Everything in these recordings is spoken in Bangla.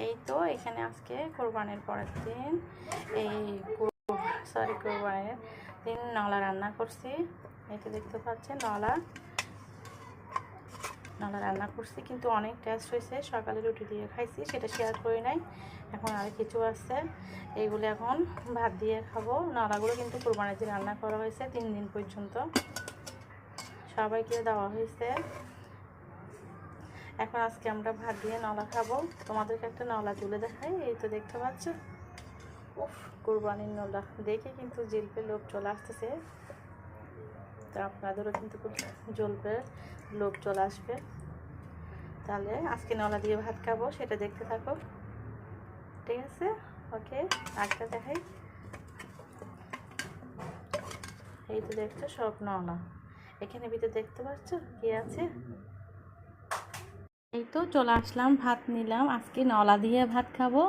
এই তো এখানে আজকে কোরবানির পরের দিন কোরবানির দিন নলা রান্না করছি। এটা দেখতে পাচ্ছেন নলা রান্না করছি, কিন্তু অনেক টেস্ট হয়েছে। সকালে রুটি দিয়ে খাইছি, সেটা শেয়ার করি নাই। এখন আর কিছু আছে, এইগুলো এখন ভাত দিয়ে খাবো। নলাগুলো কিন্তু কোরবানির দিন রান্না করা হয়েছে 3 দিন পর্যন্ত, সবাইকে দেওয়া হয়েছে। এখন আজকে আমরা ভাত দিয়ে নলা খাবো। তোমাদেরকে একটা নলা তুলে দেখাই। এই তো দেখতে পাচ্ছ, উফ, কোরবানির নলা দেখে কিন্তু জিলপে লোভ চলে আসতেছে। তো আপনাদেরও কিন্তু জ্বলবে, লোভ চলে আসবে। তাহলে আজকে নলা দিয়ে ভাত খাবো, সেটা দেখতে থাকো। ঠিক আছে, ওকে। আরেকটা দেখাই। এই তো দেখছো সব নলা, এখানে ভিতরে দেখতে পাচ্ছ কি আছে। এই তো চলে আসলাম, ভাত নিলাম। আজকে নলা দিয়ে ভাত খাবো,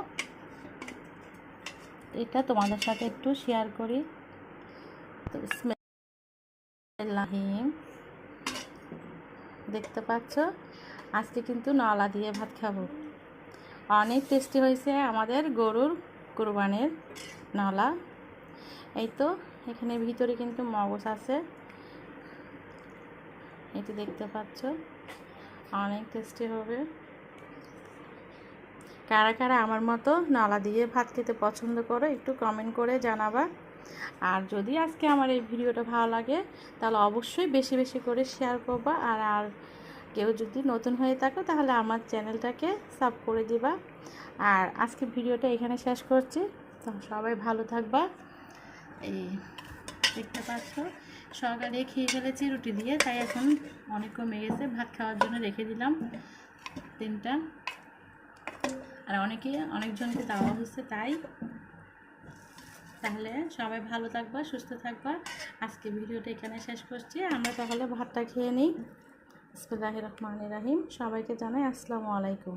এটা তোমাদের সাথে একটু শেয়ার করি। তো বিসমিল্লাহিম, দেখতে পাচ্ছ আজকে কিন্তু নলা দিয়ে ভাত খাবো। অনেক টেস্টি হয়েছে আমাদের গরুর কোরবানির নলা। এই তো এখানে ভিতরে কিন্তু মগজ আছে, এটি দেখতে পাচ্ছ। অনেক টেস্টি হবে। কারা কারা আমার মতো নলা দিয়ে ভাত খেতে পছন্দ করো একটু কমেন্ট করে জানাবা। আর যদি আজকে আমার এই ভিডিওটা ভালো লাগে তাহলে অবশ্যই বেশি বেশি করে শেয়ার করবা। আর কেউ যদি নতুন হয়ে থাকো তাহলে আমার চ্যানেলটাকে সাব করে দিবা। আর আজকে ভিডিওটা এখানে শেষ করছি। তো সবাই ভালো থাকবা। এই দেখতে পাচ্ছ সকালে খেয়ে ফেলেছি রুটি দিয়ে, তাই এখন অনেক কমে গেছে। ভাত খাওয়ার জন্য রেখে দিলাম 3টা। আর অনেকজনকে দেওয়া হয়েছে, তাই। তাহলে সবাই ভালো থাকবা, সুস্থ থাকবা। আজকে ভিডিওটা এখানে শেষ করছি। আমরা তাহলে ভাতটা খেয়ে নিই। বিসমিল্লাহির রহমানির রহিম। সবাইকে জানাই আসসালামু আলাইকুম।